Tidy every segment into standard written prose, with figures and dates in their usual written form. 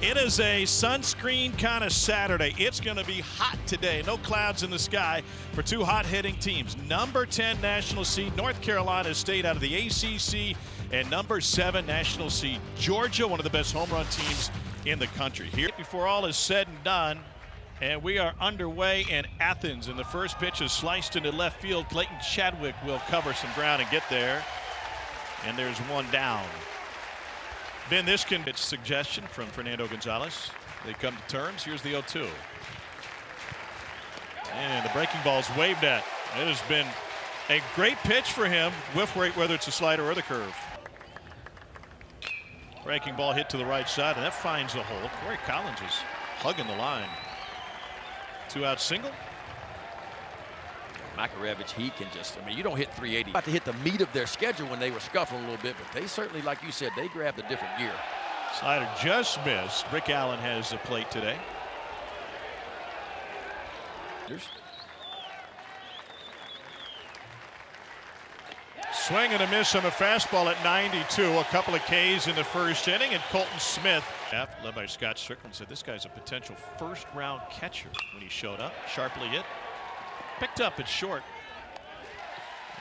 It is a sunscreen kind of Saturday. It's going to be hot today. No clouds in the sky for two hot-hitting teams. Number 10 national seed North Carolina State out of the ACC, and number 7 national seed Georgia, one of the best home run teams in the country. Here before all is said and done, and we are underway in Athens, and the first pitch is sliced into left field. Clayton Chadwick will cover some ground and get there, and there's one down. Ben, this can be a suggestion from Fernando Gonzalez. They come to terms. Here's the 0-2. And the breaking ball's waved at. It has been a great pitch for him, whiff rate, whether it's a slider or the curve. Breaking ball hit to the right side, and that finds the hole. Corey Collins is hugging the line. 2-out single. Makarevich, he can just, I mean, you don't hit 380. About to hit the meat of their schedule when they were scuffling a little bit, but they certainly, like you said, they grabbed a different gear. Slider just missed. Rick Allen has the plate today. Swing and a miss on the fastball at 92. A couple of Ks in the first inning, and Colton Smith, led by Scott Strickland, said this guy's a potential first-round catcher when he showed up. Sharply hit. Picked up at short,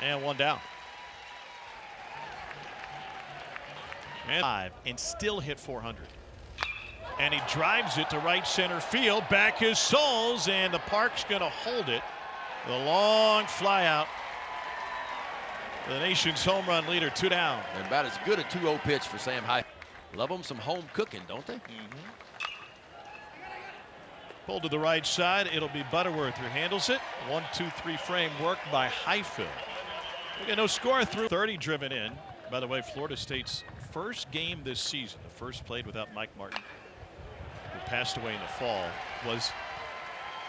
and one down. And 5, and still hit 400. And he drives it to right center field. Back his souls, and the park's going to hold it. The long fly out. The nation's home run leader, 2 down. And about as good a 2-0 pitch for Sam High. Love them some home cooking, don't they? Pulled to the right side. It'll be Butterworth who handles it. 1-2-3 frame work by Highfield. We got no score through 30 driven in. By the way, Florida State's first game this season, the first played without Mike Martin, who passed away in the fall, was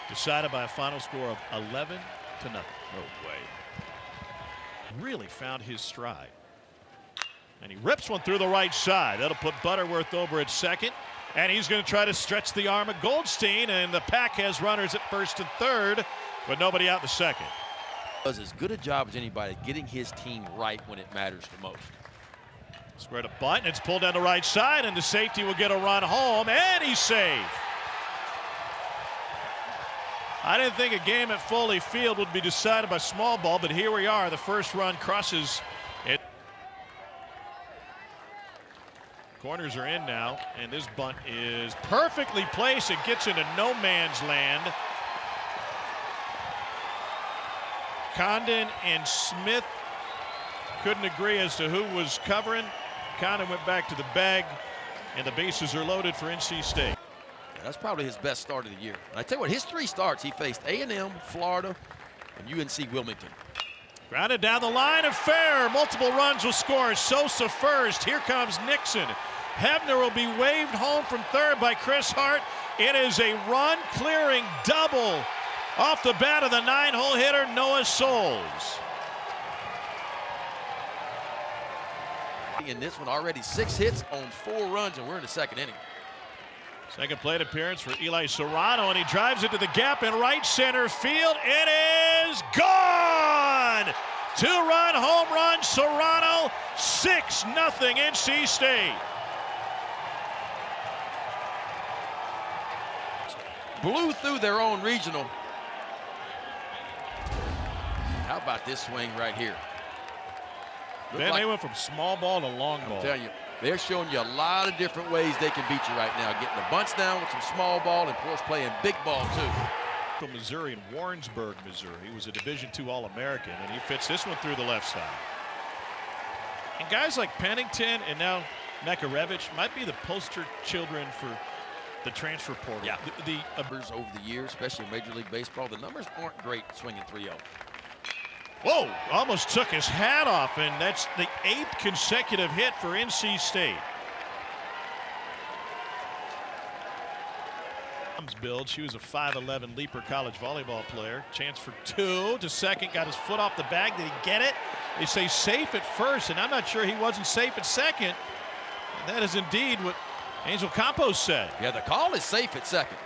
decided by a final score of 11-0. No way. Really found his stride. And he rips one through the right side. That'll put Butterworth over at second. And he's going to try to stretch the arm of Goldstein, and the pack has runners at first and third, but nobody out the second. Does as good a job as anybody getting his team right when it matters the most. Square to bunt, and it's pulled down the right side, and the safety will get a run home, and he's safe. I didn't think a game at Foley Field would be decided by small ball, but here we are. The first run crosses it. Corners are in now, and this bunt is perfectly placed. It gets into no man's land. Condon and Smith couldn't agree as to who was covering. Condon went back to the bag, and the bases are loaded for NC State. Yeah, that's probably his best start of the year. And I tell you what, his 3 starts, he faced A&M, Florida, and UNC Wilmington. Grounded down the line of fair. Multiple runs will score. Sosa first. Here comes Nixon. Hebner will be waved home from third by Chris Hart. It is a run-clearing double off the bat of the 9-hole hitter, Noah Souls. In this one, already 6 hits on 4 runs, and we're in the second inning. Second plate appearance for Eli Serrano, and he drives it to the gap in right center field. It is gone! 2-run home run, Serrano, 6-0 NC State. Blew through their own regional. How about this swing right here? Then they went from small ball to long ball. I'm telling you, they're showing you a lot of different ways they can beat you right now. Getting the bunts down with some small ball, and of course playing big ball too. From Missouri, in Warrensburg, Missouri. He was a Division II All-American, and he fits this one through the left side. And guys like Pennington and now Makarevich might be the poster children for the transfer portal. Yeah. The numbers over the years, especially in Major League Baseball, the numbers aren't great swinging 3-0. Whoa, almost took his hat off, and that's the 8th consecutive hit for NC State. Build. She was a 5'11" leaper college volleyball player. Chance for 2 to second. Got his foot off the bag. Did he get it? They say safe at first, and I'm not sure he wasn't safe at second. And that is indeed what Angel Campos said. Yeah, the call is safe at second.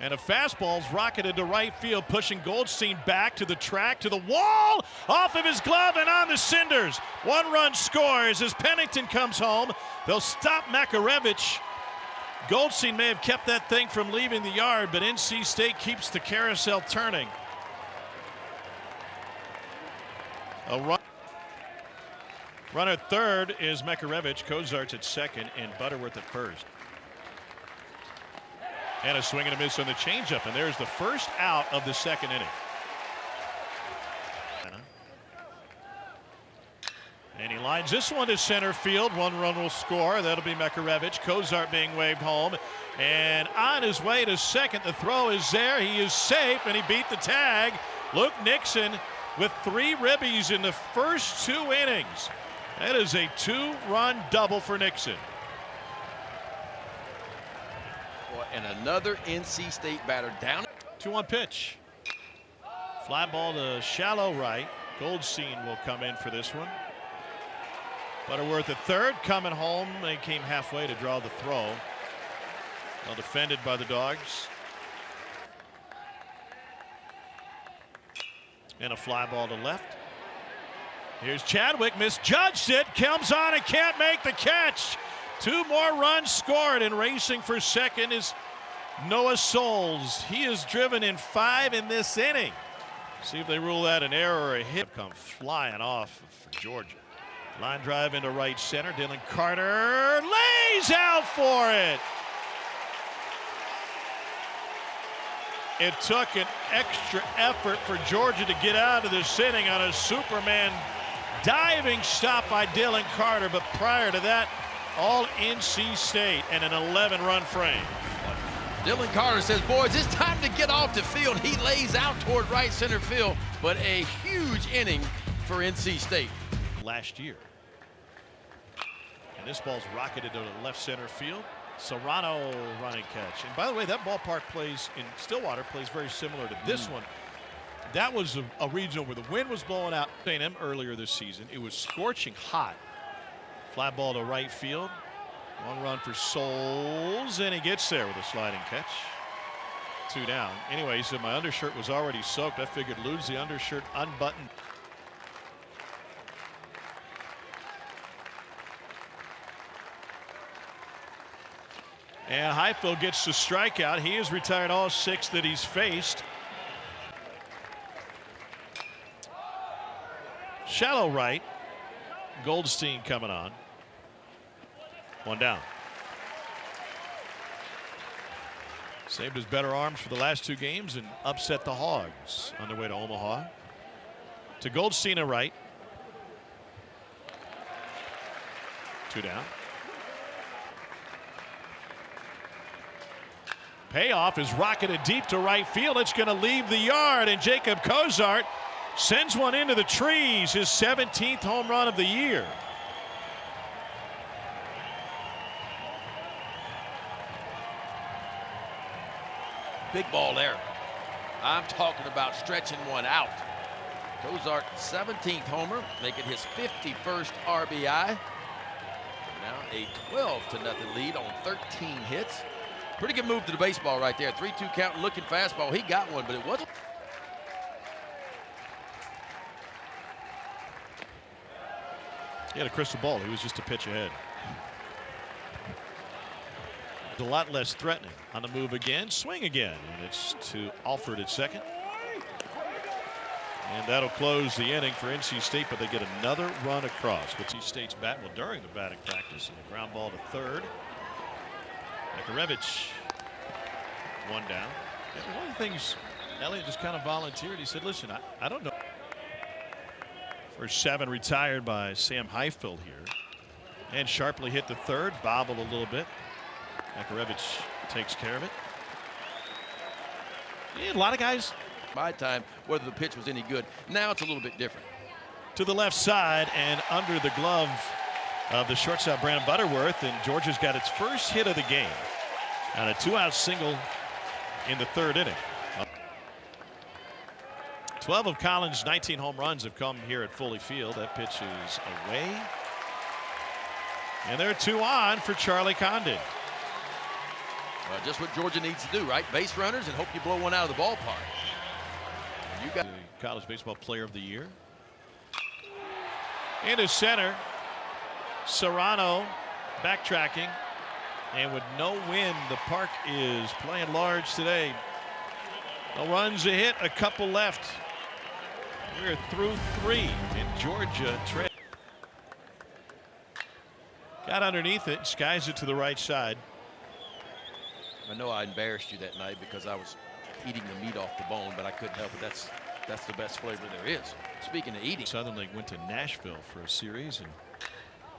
And a fastball's rocketed to right field, pushing Goldstein back to the track, to the wall, off of his glove and on the cinders. 1 run scores as Pennington comes home. They'll stop Makarevich. Goldstein may have kept that thing from leaving the yard, but NC State keeps the carousel turning. A runner at third is Makarevich. Kozart's at second and Butterworth at first. And a swing and a miss on the changeup, and there's the first out of the second inning. And he lines this one to center field. 1 run will score. That'll be Makarevich. Kozart being waved home. And on his way to second, the throw is there. He is safe, and he beat the tag. Luke Nixon with 3 ribbies in the first 2 innings. That is a 2-run double for Nixon. And another NC State batter down. 2-1 pitch. Fly ball to shallow right. Goldstein will come in for this one. Butterworth at third, coming home. They came halfway to draw the throw. Well defended by the Dogs. And a fly ball to left. Here's Chadwick, misjudged it, comes on and can't make the catch. 2 more runs scored, and racing for second is Noah Souls. He is driven in 5 in this inning. See if they rule that an error or a hit. Come flying off for Georgia. Line drive into right center. Dylan Carter lays out for it. It took an extra effort for Georgia to get out of this inning on a Superman diving stop by Dylan Carter, but prior to that, all NC State and an 11-run frame. Dylan Carter says, boys, it's time to get off the field. He lays out toward right center field, but a huge inning for NC State. Last year. And this ball's rocketed to the left center field. Serrano running catch. And by the way, that ballpark plays in Stillwater plays very similar to this one. That was a regional where the wind was blowing out A&M earlier this season. It was scorching hot. Fly ball to right field. 1 run for Souls, and he gets there with a sliding catch. 2 down. Anyway, he said my undershirt was already soaked. I figured lose the undershirt unbuttoned. And Highfield gets the strikeout. He has retired all 6 that he's faced. Shallow right. Goldstein coming on. 1 down. Saved his better arms for the last 2 games and upset the Hogs on their way to Omaha. To Goldstein at right. 2 down. Payoff is rocketed deep to right field. It's going to leave the yard, and Jacob Kozart sends one into the trees, his 17th home run of the year. Big ball there. I'm talking about stretching one out. Kozart 17th homer, making his 51st RBI. Now a 12-0 lead on 13 hits. Pretty good move to the baseball right there. 3-2 count, looking fastball. He got one, but it wasn't. He had a crystal ball. He was just a pitch ahead. A lot less threatening. On the move again, swing again, and it's to Alford at second. And that'll close the inning for NC State, but they get another run across. NC State's bat, well, during the batting practice, and a ground ball to third. Makarevich, 1 down. And one of the things Elliott just kind of volunteered, he said, listen, I don't know. First 7 retired by Sam Highfield here. And sharply hit the third, bobbled a little bit. Makarevich takes care of it. Yeah, a lot of guys. My time, whether the pitch was any good. Now it's a little bit different. To the left side and under the glove of the shortstop Brandon Butterworth, and Georgia's got its first hit of the game on a 2-out single in the 3rd inning. 12 of Collins' 19 home runs have come here at Foley Field. That pitch is away. And there are 2 on for Charlie Condon. Just what Georgia needs to do, right? Base runners and hope you blow one out of the ballpark. You got the College Baseball Player of the Year. Into center. Serrano backtracking. And with no wind, the park is playing large today. No runs, a hit, a couple left. We're through 3 in Georgia. Got underneath it, skies it to the right side. I know I embarrassed you that night because I was eating the meat off the bone, but I couldn't help it. That's the best flavor there is. Speaking of eating. Southern League went to Nashville for a series, and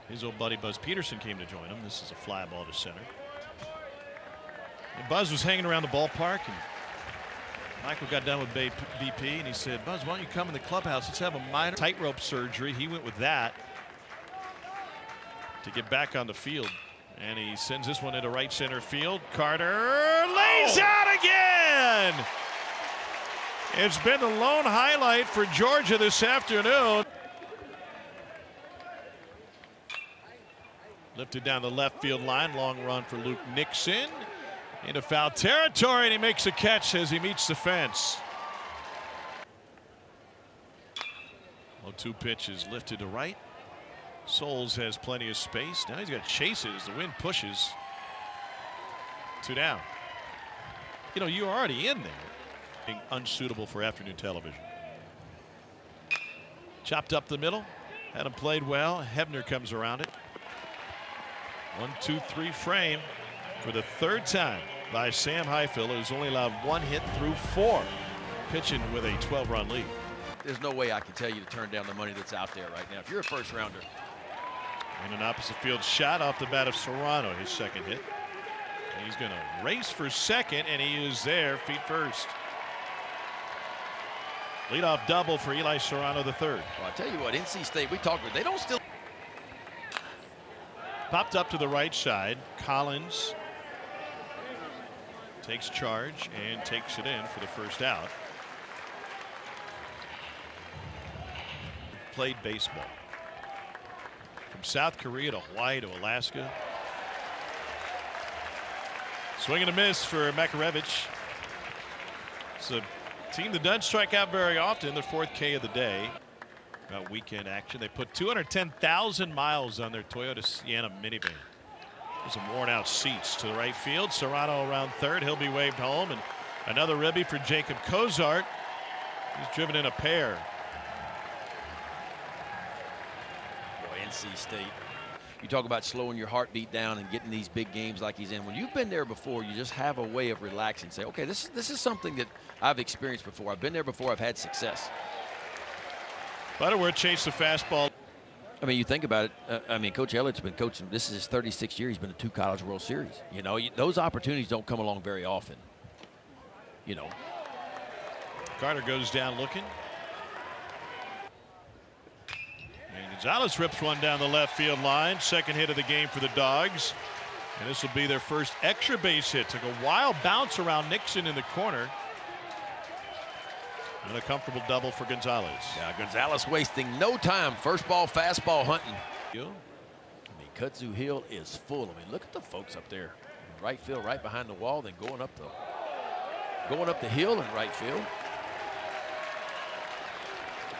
his old buddy Buzz Peterson came to join him. This is a fly ball to center. And Buzz was hanging around the ballpark, and Michael got done with BP, and he said, Buzz, why don't you come in the clubhouse? Let's have a minor tightrope surgery. He went with that to get back on the field. And he sends this one into right center field. Carter lays out again. It's been the lone highlight for Georgia this afternoon. Lifted down the left field line. Long run for Luke Nixon. Into foul territory, and he makes a catch as he meets the fence. 0-2 pitch is lifted to right. Souls has plenty of space. Now he's got chases. The wind pushes. 2 down. You know, you're already in there. Being unsuitable for afternoon television. Chopped up the middle. Had him played well. Hebner comes around it. 1-2-3 frame for the 3rd time by Sam Highfill, who's only allowed 1 hit through 4. Pitching with a 12-run lead. There's no way I can tell you to turn down the money that's out there right now. If you're a first rounder. And an opposite field shot off the bat of Serrano, his 2nd hit. And he's going to race for 2nd, and he is there, feet first. Leadoff double for Eli Serrano, the 3rd. Well, I tell you what, NC State, we talked about, they don't still. Popped up to the right side. Collins takes charge and takes it in for the first out. Played baseball. From South Korea to Hawaii to Alaska. Swing and a miss for Makarevich. It's a team that doesn't strike out very often. Their 4th K of the day. About weekend action. They put 210,000 miles on their Toyota Sienna minivan. There's some worn out seats to the right field. Serrano around 3rd. He'll be waved home. And another ribby for Jacob Cozart. He's driven in a pair. NC State. You talk about slowing your heartbeat down and getting these big games like he's in. When you've been there before, you just have a way of relaxing. Say, okay, this is something that I've experienced before. I've been there before. I've had success. Butterworth chased the fastball. I mean, you think about it. I mean, Coach Elliott's been coaching. This is his 36th year. He's been to 2 College World Series. You know, those opportunities don't come along very often. You know. Carter goes down looking. And Gonzalez rips one down the left field line. 2nd hit of the game for the Dogs. And this will be their first extra base hit. Took a wild bounce around Nixon in the corner. And a comfortable double for Gonzalez. Yeah, Gonzalez wasting no time. First ball, fastball hunting. I mean, Kudzu Hill is full. I mean, look at the folks up there. Right field, right behind the wall, then going up the hill in right field.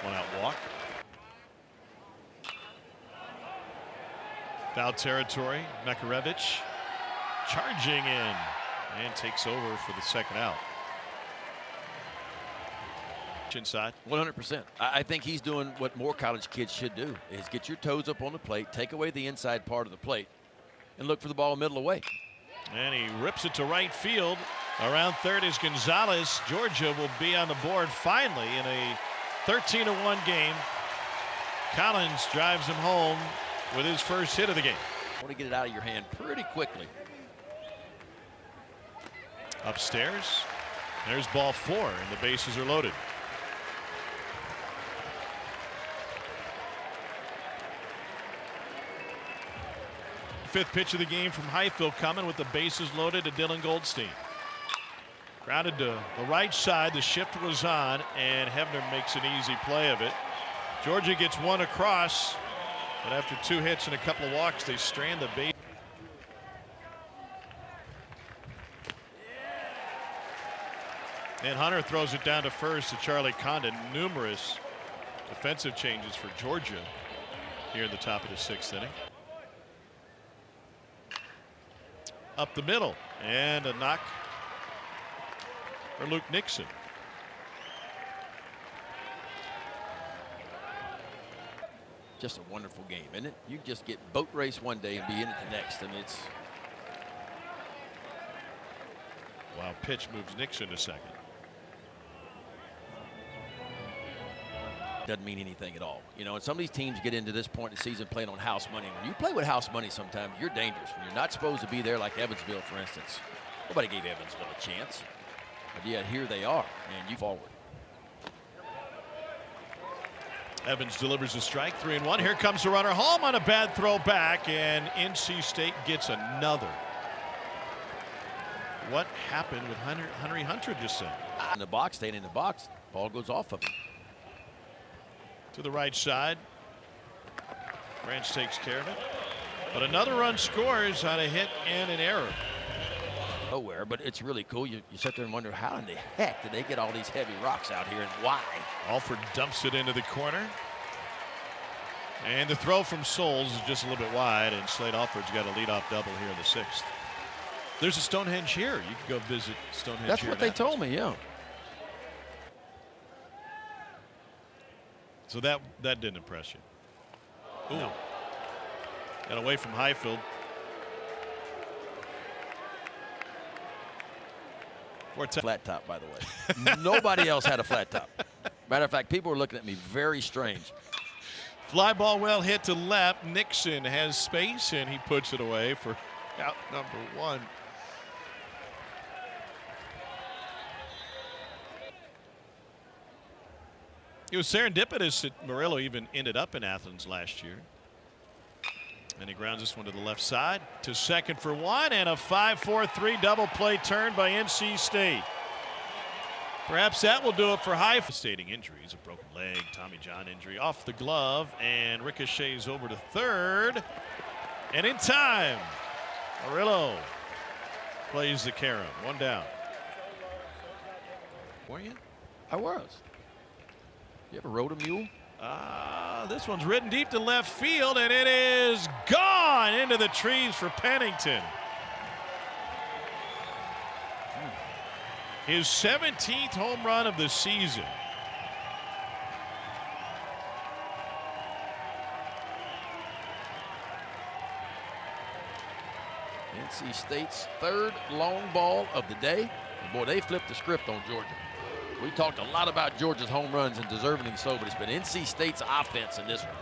1 out walk. Foul territory. Makarevich charging in and takes over for the 2nd out. Inside. 100%. I think he's doing what more college kids should do, is get your toes up on the plate, take away the inside part of the plate, and look for the ball middle away. And he rips it to right field. Around 3rd is Gonzalez. Georgia will be on the board finally in a 13-1 game. Collins drives him home with his first hit of the game. Want to get it out of your hand pretty quickly. Upstairs. There's ball 4, and the bases are loaded. Fifth pitch of the game from Highfill coming with the bases loaded to Dylan Goldstein. Grounded to the right side. The shift was on, and Hebner makes an easy play of it. Georgia gets 1 across, but after 2 hits and a couple of walks, they strand the base. And Hunter throws it down to first to Charlie Condon. Numerous defensive changes for Georgia here in the top of the 6th inning. Up the middle, and a knock for Luke Nixon. Just a wonderful game, isn't it? You just get boat race one day and be in it the next, and it's Wild pitch moves Nixon to second. doesn't mean anything at all. You know, and some of these teams get into this point in the season playing on house money. When you play with house money, sometimes you're dangerous. When you're not supposed to be there, like Evansville, for instance. Nobody gave Evansville a chance. But yet here they are, and you forward. Evans delivers a strike, 3-1. Here comes the runner home on a bad throw back, and NC State gets another. What happened with Henry Hunter just then? In the box, staying in the box, ball goes off of him. To the right side. Branch takes care of it. But another run scores on a hit and an error. Nowhere, but it's really cool. You sit there and wonder, how in the heck did they get all these heavy rocks out here and why? Alford dumps it into the corner. And the throw from Souls is just a little bit wide, and Slade Alford's got a leadoff double here in the 6th. There's a Stonehenge here. You can go visit Stonehenge. That's here what they told me, yeah. So that didn't impress you. Ooh. No. Got away from Highfield. Flat top, by the way. Nobody else had a flat top. Matter of fact, people were looking at me very strange. Fly ball well hit to left. Nixon has space, and he puts it away for out number 1. It was serendipitous that Murillo even ended up in Athens last year. And he grounds this one to the left side to second for 1, and a 5-4-3 double play turn by NC State. Perhaps that will do it for high. Devastating injuries, a broken leg, Tommy John injury off the glove, and ricochets over to third. And in time, Murillo plays the carom. 1 down. Were you? I was. You ever rode a mule? This one's ridden deep to left field, and it is gone into the trees for Pennington. His 17th home run of the season. NC State's 3rd long ball of the day. And boy, they flipped the script on Georgia. We talked a lot about Georgia's home runs, and deservingly so, but it's been NC State's offense in this one.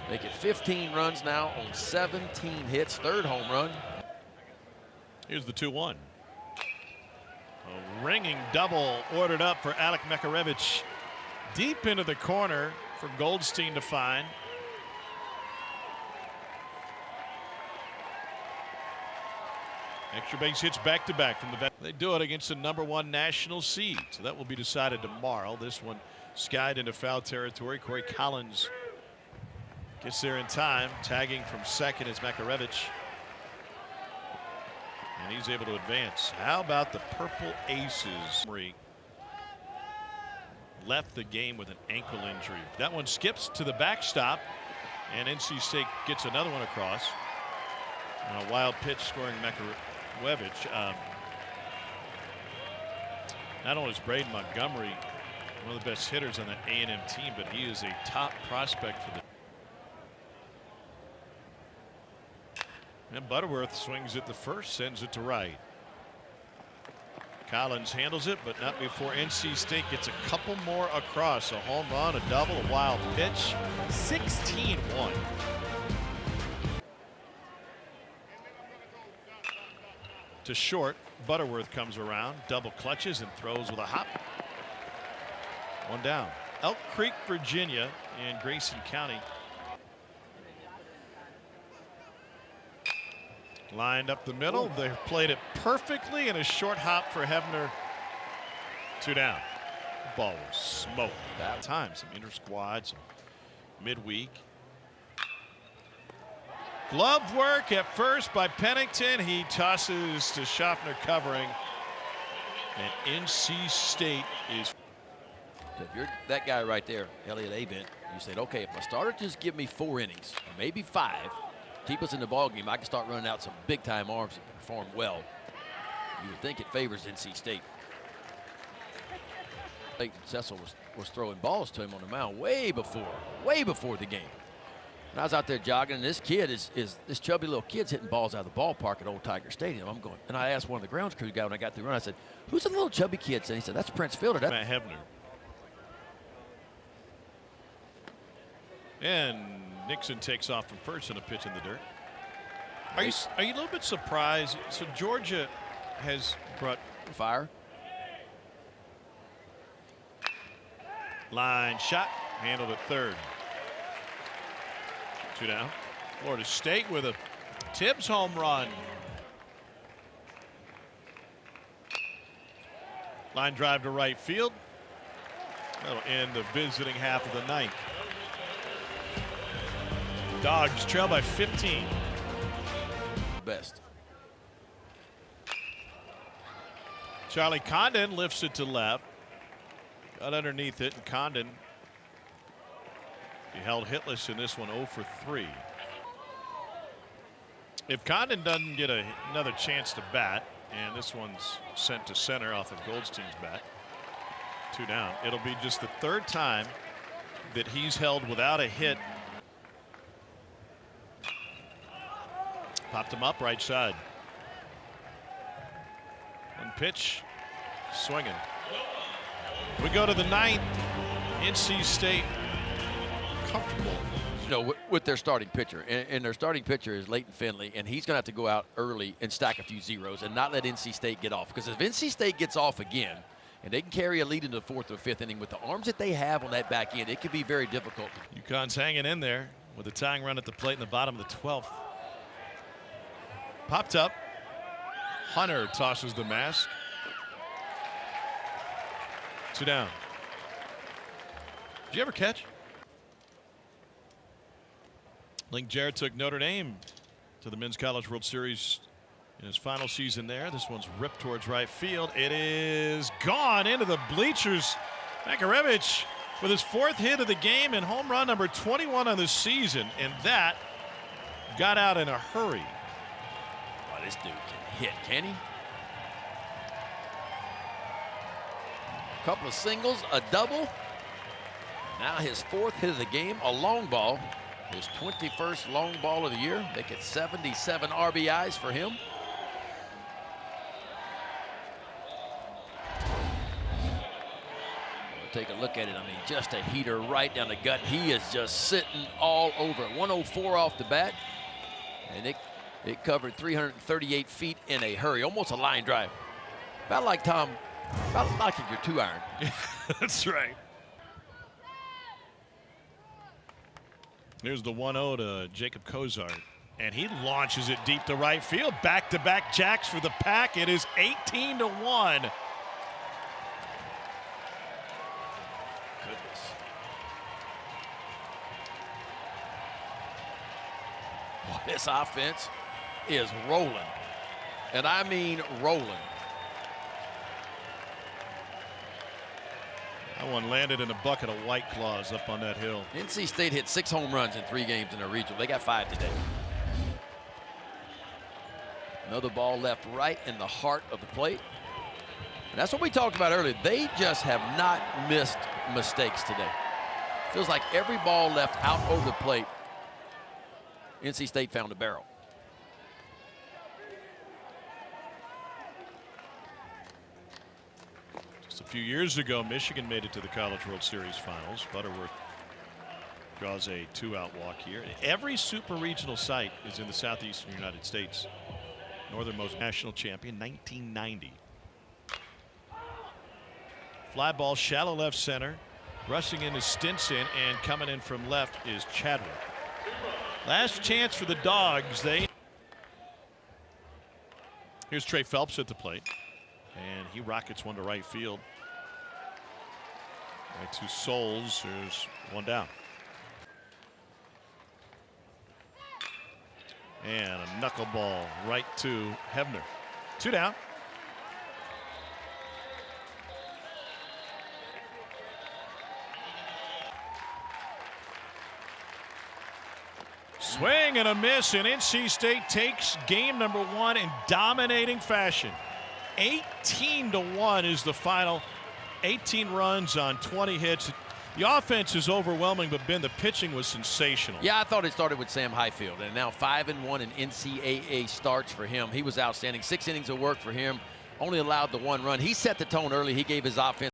Making 15 runs now on 17 hits, 3rd home run. Here's the 2-1. A ringing double ordered up for Alek Makarevich. Deep into the corner for Goldstein to find. Extra base hits back-to-back from the vet. They do it against the #1 national seed, so that will be decided tomorrow. This one skied into foul territory. Corey Collins gets there in time. Tagging from second is Makarevich. And he's able to advance. How about the Purple Aces? Left the game with an ankle injury. That one skips to the backstop, and NC State gets another one across. And a wild pitch scoring Makarevich. Not only is Braden Montgomery one of the best hitters on the A&M team, but he is a top prospect for the. And Butterworth swings it to first, sends it to right. Collins handles it, but not before NC State gets a couple more across. A home run, a double, a wild pitch. 16-1. To short, Butterworth comes around, double clutches, and throws with a hop. 1 down. Elk Creek, Virginia, in Grayson County. Lined up the middle. They played it perfectly, and a short hop for Hebner. 2 down. The ball was smoked that time. Some inter-squad, some midweek. Glove work at first by Pennington. He tosses to Schaffner covering. And NC State is. If you're that guy right there, Elliott Avent, you said, okay, if my starter just give me 4 innings, or maybe 5, keep us in the ballgame, I can start running out some big-time arms that perform well. You would think it favors NC State. Cecil was throwing balls to him on the mound way before the game. And I was out there jogging, and this kid is this chubby little kid's hitting balls out of the ballpark at Old Tiger Stadium. I'm going, and I asked one of the grounds crew guy when I got through the run, I said, who's the little chubby kid? And he said, that's Prince Fielder. Matt Hebner. And Nixon takes off from first and a pitch in the dirt. Are you a little bit surprised? So Georgia has brought fire. Line shot, handled at third. 2 down. Florida State with a Tibbs home run. Line drive to right field. That'll end the visiting half of the ninth. Dogs trail by 15. Best. Charlie Condon lifts it to left. Got underneath it, and Condon, he held hitless in this one, 0 for 3. If Condon doesn't get another chance to bat, and this one's sent to center off of Goldstein's bat, 2 down, it'll be just the 3rd time that he's held without a hit. Popped him up right side. 1 pitch, swinging. We go to the 9th. NC State comfortable. You know, with their starting pitcher, and their starting pitcher is Leighton Finley, and he's going to have to go out early and stack a few zeros and not let NC State get off. Because if NC State gets off again, and they can carry a lead into the 4th or 5th inning with the arms that they have on that back end, it could be very difficult. UConn's hanging in there with a tying run at the plate in the bottom of the 12th. Popped up. Hunter tosses the mask. 2 down. Did you ever catch? Link Jarrett took Notre Dame to the Men's College World Series in his final season there. This one's ripped towards right field. It is gone into the bleachers. Makarevich with his 4th hit of the game and home run number 21 on the season. And that got out in a hurry. Boy, this dude can hit, can he? Couple of singles, a double. Now his 4th hit of the game, a long ball. His 21st long ball of the year. Make it 77 RBIs for him. Take a look at it. I mean, just a heater right down the gut. He is just sitting all over it. 104 off the bat. And it covered 338 feet in a hurry. Almost a line drive. About like Tom. About like your 2-iron. That's right. Here's the 1-0 to Jacob Cozart. And he launches it deep to right field. Back-to-back jacks for the Pack. It is 18-1. Goodness. Boy, this offense is rolling. And I mean rolling. That one landed in a bucket of White Claws up on that hill. NC State hit 6 home runs in 3 games in their regional. They got 5 today. Another ball left right in the heart of the plate. And that's what we talked about earlier. They just have not missed mistakes today. Feels like every ball left out over the plate, NC State found a barrel. A few years ago, Michigan made it to the College World Series finals. Butterworth draws a 2-out walk here. Every super regional site is in the southeastern United States. Northernmost national champion, 1990. Fly ball, shallow left center. Rushing in is Stinson, and coming in from left is Chadwick. Last chance for the Dogs. Here's Trey Phelps at the plate. And he rockets one to right field. Right to Souls. There's 1 down. And a knuckleball right to Hebner. 2 down. Swing and a miss, and NC State takes game number 1 in dominating fashion. 18-1 is the final. 18 runs on 20 hits. The offense is overwhelming, but Ben, the pitching was sensational. Yeah, I thought it started with Sam Highfield, and now 5-1 in NCAA starts for him. He was outstanding. 6 innings of work for him. Only allowed the 1 run. He set the tone early. He gave his offense